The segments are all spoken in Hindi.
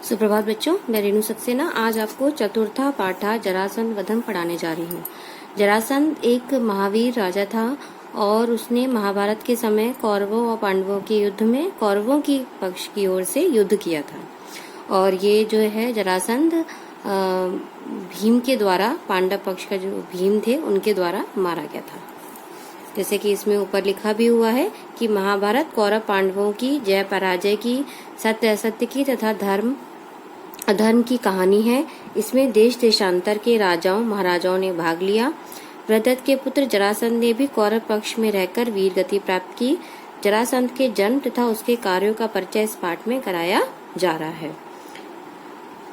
सुप्रभात बच्चों, मैं रेणु सक्सेना आज आपको चतुर्था पाठा जरासंध वधम पढ़ाने जा रही हूँ। जरासंध एक महावीर राजा था और उसने महाभारत के समय कौरवों और पांडवों के युद्ध में कौरवों की पक्ष की ओर से युद्ध किया था। और ये जो है जरासंध भीम के द्वारा, पांडव पक्ष का जो भीम थे उनके द्वारा मारा गया था। जैसे कि इसमें ऊपर लिखा भी हुआ है कि महाभारत कौरव पांडवों की जय पराजय की, सत्य असत्य की तथा धर्म अधर्म की कहानी है। इसमें देश देशांतर के राजाओं महाराजाओं ने भाग लिया। बृहदत्त के पुत्र जरासंध ने भी कौरव पक्ष में रहकर वीर गति प्राप्त की। जरासंध के जन्म तथा उसके कार्यों का परिचय इस पाठ में कराया जा रहा है।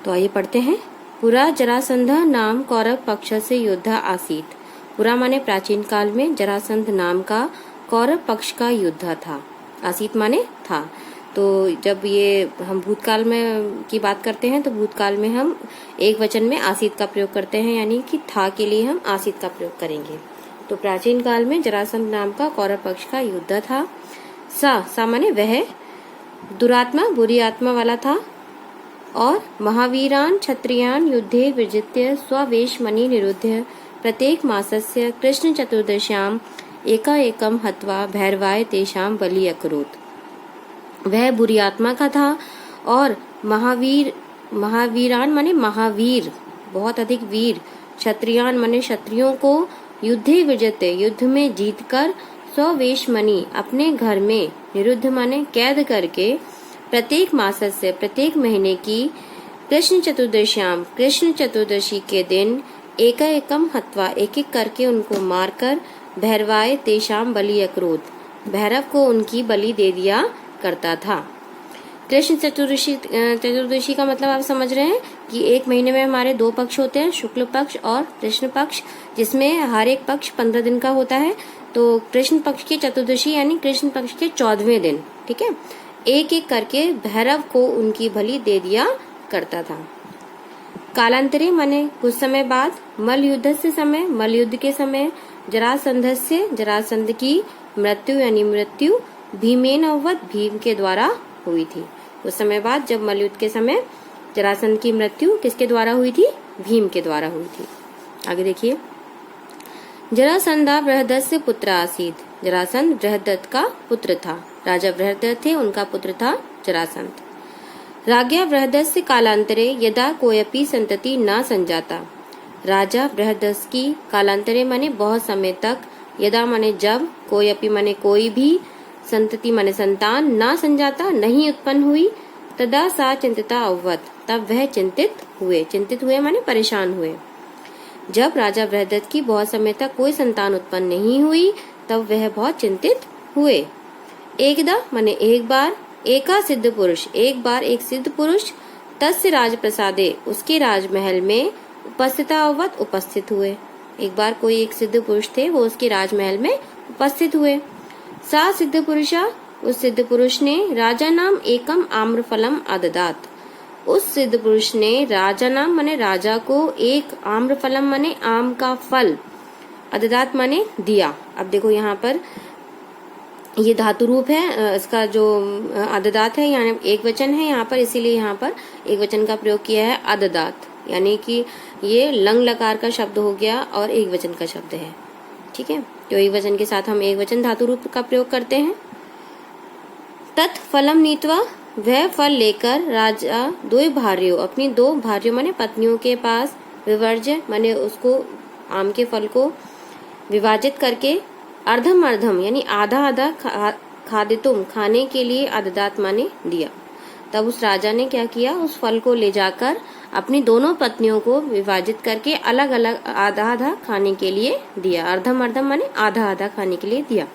तो आइए पढ़ते हैं। पुरा जरासंध नाम कौरव पक्ष से योद्धा आसीत। पुरा माने प्राचीन काल में जरासंध नाम का कौरव पक्ष का योद्धा था। आसीत माने था। तो जब ये हम भूतकाल में की बात करते हैं तो भूतकाल में हम एक वचन में आसीत का प्रयोग करते हैं, यानी कि था के लिए हम आसीत का प्रयोग करेंगे। तो प्राचीन काल में जरासंध नाम का कौरव पक्ष का योद्धा था। सा माने वह दुरात्मा, बुरी आत्मा वाला था। और महावीरान क्षत्रियान युद्धे विजित्य स्ववेश मणि निरुद्ध प्रत्येक मासस्य कृष्ण चतुर्दश्याम एका एकम हत्वा भैरवाय तेषाम बलि अकरोत। वह बुरी आत्मा का था और महावीरान माने महावीर, बहुत अधिक वीर, क्षत्रियान माने क्षत्रियों को युद्धे विजयते युद्ध में जीतकर स्ववेश मणि अपने घर में, निरुद्ध माने कैद करके, प्रत्येक मास से प्रत्येक महीने की कृष्ण चतुर्दश्याम कृष्ण चतुर्दशी के दिन एका एकम हत्वा एक एक करके उनको मारकर भैरवाय तेषाम बलि अकरोत, भैरव को उनकी बलि दे दिया करता था। कृष्ण चतुर्दशी का मतलब आप समझ रहे हैं कि एक महीने में हमारे दो पक्ष होते हैं, शुक्ल पक्ष और कृष्ण पक्ष, जिसमें हर एक पक्ष 15 दिन का होता है। तो कृष्ण पक्ष की चतुर्दशी यानी कृष्ण पक्ष के 14वें दिन, ठीक है, एक एक करके भैरव को उनकी बलि दे दिया करता था। कालांतरे माने कुछ समय बाद, मल युद्ध के समय जरासंध की मृत्यु यानी मृत्यु भीमेन अवध भीम के द्वारा हुई थी। उस समय बाद जब मलयुद्ध के समय जरासंध की मृत्यु किसके द्वारा हुई थी? भीम के द्वारा हुई थी। आगे देखिए। जरासंधा बृहदत्त से पुत्र आसीत। जरासंध बृहदत्त का पुत्र था। राजा बृहदत्त थे, उनका पुत्र था जरासंध। राज्ञा बृहदत्त से कालांतरे यदा कोयपि संतति न संजाता। राजा बृहदत्त की कालांतरे माने बहुत समय तक, यदा माने जब, कोयपि माने कोई भी, संतति माने संतान, ना संजाता नहीं उत्पन्न हुई, तदा सा चिंतिता अववत तब वह चिंतित हुए माने परेशान हुए। जब राजा बृहदत्त की बहुत समय तक कोई संतान उत्पन्न नहीं हुई तब वह बहुत चिंतित हुए। एकदा माने एक बार, एका सिद्ध पुरुष एक बार एक सिद्ध पुरुष, तस्य राजप्रसादे उसके राजमहल में उपस्थिता अववत उपस्थित हुए। एक बार कोई एक सिद्ध पुरुष थे, वो उसके राजमहल में उपस्थित हुए। सा सिद्ध पुरुषा उस सिद्ध पुरुष ने राजा नाम एकम आम्रफलम अददात। उस सिद्ध पुरुष ने राजा नाम माने राजा को एक आम्रफलम माने आम का फल, अददात माने दिया। अब देखो यहाँ पर ये धातु रूप है, इसका जो अददात है यहाँ एक वचन है यहाँ पर, इसीलिए यहाँ पर एक वचन का प्रयोग किया है अददात, यानी कि ये लंग लकार का शब्द हो गया और एक वचन का शब्द है, ठीक है। तो एक वचन के साथ हम एक वचन धातु रूप का प्रयोग करते हैं। तत् फलम नीत्वा वह फल लेकर राजा दो भार्यों अपनी दो भार्यों माने पत्नियों के पास, विवर्ज्य माने उसको आम के फल को विभाजित करके, अर्धम अर्धम यानी आधा आधा खादितुम खाने के लिए, अददात माने दिया। तब उस राजा ने क्या किया, उस फल को ले जाकर अपनी दोनों पत्नियों को विभाजित करके अलग अलग आधा आधा खाने के लिए दिया। अर्धम अर्धम माने आधा आधा खाने के लिए दिया।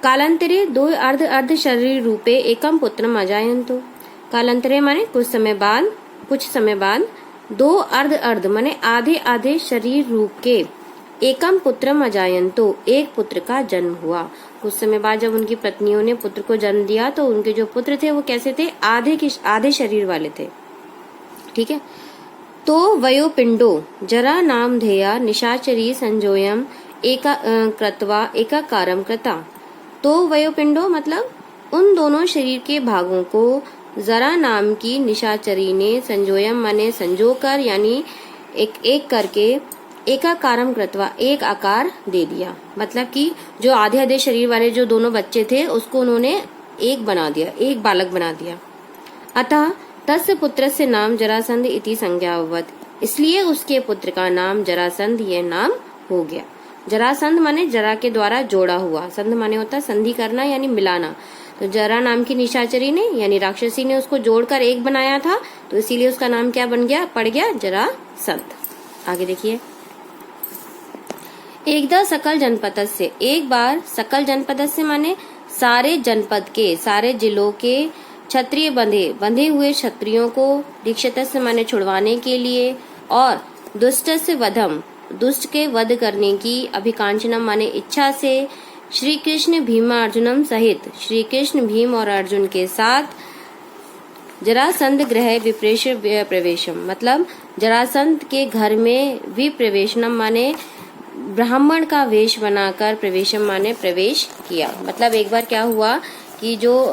कालांतरे दो अर्ध शरीर रूपे एकम पुत्रम अजायन्तो। कालांतरे माने कुछ समय बाद दो अर्ध माने आधे आधे शरीर रूप के एकम पुत्रम अजायन्तो एक पुत्र का जन्म हुआ। कुछ समय बाद जब उनकी पत्नियों ने पुत्र को जन्म दिया तो उनके जो पुत्र थे वो कैसे थे? आधे शरीर वाले थे, ठीक है। तो वयो पिंडो जरा नाम धेया निशाचरी संजोयम एका कृत्वा एकाकारम कृता। तो वयो पिंडो मतलब उन दोनों शरीर के भागों को जरा नाम की निशाचरी ने संजोयम माने संजोकर यानी एक एक करके एकाकारम कृत्वा एक आकार दे दिया। मतलब कि जो आधे आधे शरीर वाले जो दोनों बच्चे थे उसको उन्होंने एक बना दिया, एक बालक बना दिया। अतः तस्य पुत्रस्य नाम जरासंध इति संज्ञावत, इसलिए उसके पुत्र का नाम जरासंध ये नाम हो गया। जरासंध माने जरा के द्वारा जोड़ा हुआ, संध माने होता संधि करना यानी मिलाना। तो जरा नाम की निशाचरी ने यानी राक्षसी ने उसको जोड़कर एक बनाया था, तो इसीलिए उसका नाम क्या बन गया, पड़ गया जरासंध। आगे देखिए, एकदा सकल जनपद से, एक बार सकल जनपद से माने सारे जनपद के, सारे जिलों के क्षत्रिय बंधे हुए क्षत्रियों को, दीक्षित से माने छुड़वाने के लिए, और दुष्ट से वधम, दुष्ट के वध करने की, अभिकांक्षणम माने इच्छा से, श्री कृष्ण भीमार्जुनम सहित, श्री कृष्ण भीम और अर्जुन के साथ, जरासंध गृह विप्रेश प्रवेशम, मतलब जरासंध के घर में विप्रवेशनम माने ब्राह्मण का वेश बनाकर, प्रवेशम माने प्रवेश किया। मतलब एक बार क्या हुआ कि जो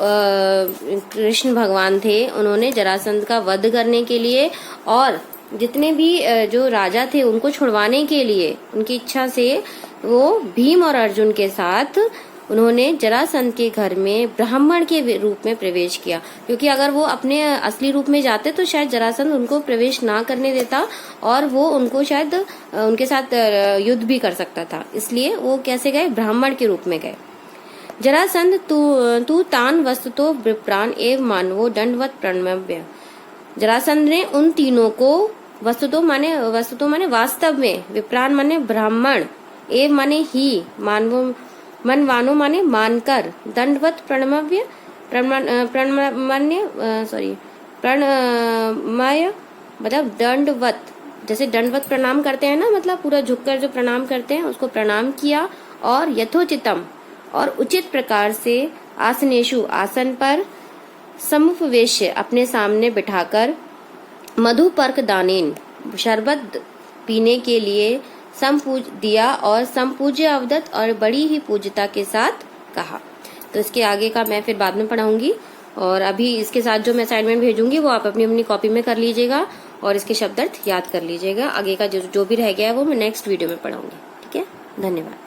कृष्ण भगवान थे उन्होंने जरासंध का वध करने के लिए और जितने भी जो राजा थे उनको छुड़वाने के लिए, उनकी इच्छा से वो भीम और अर्जुन के साथ उन्होंने जरासंध के घर में ब्राह्मण के रूप में प्रवेश किया। क्योंकि अगर वो अपने असली रूप में जाते तो शायद जरासंध उनको प्रवेश ना करने देता और वो उनको शायद उनके साथ युद्ध भी कर सकता था। इसलिए वो कैसे गए, ब्राह्मण के रूप में गए। जरासंध तू तान वस्तुतो विप्रान एव मानवो दंडवत प्रणम्य, जरासंध ने उन तीनों को वस्तुतो माने वास्तव में, विप्रान माने ब्राह्मण, एव माने ही, मानवो मनवानो माने मानकर, दंडवत प्रणम्य प्रणमय मतलब दंडवत, जैसे दंडवत प्रणाम करते हैं ना, मतलब पूरा झुककर जो प्रणाम करते हैं उसको प्रणाम किया, और यथोचितम और उचित प्रकार से, आसनेशु आसन पर, समुपवेश्य अपने सामने बिठाकर, मधुपर्क दानेन शरबत पीने के लिए संपूज दिया, और संपूज्य अवदत और बड़ी ही पूज्यता के साथ कहा। तो इसके आगे का मैं फिर बाद में पढ़ाऊंगी, और अभी इसके साथ जो मैं असाइनमेंट भेजूंगी वो आप अपनी अपनी कॉपी में कर लीजिएगा और इसके शब्दार्थ याद कर लीजिएगा। आगे का जो भी रह गया है वो मैं नेक्स्ट वीडियो में पढ़ाऊंगी। ठीक है, धन्यवाद।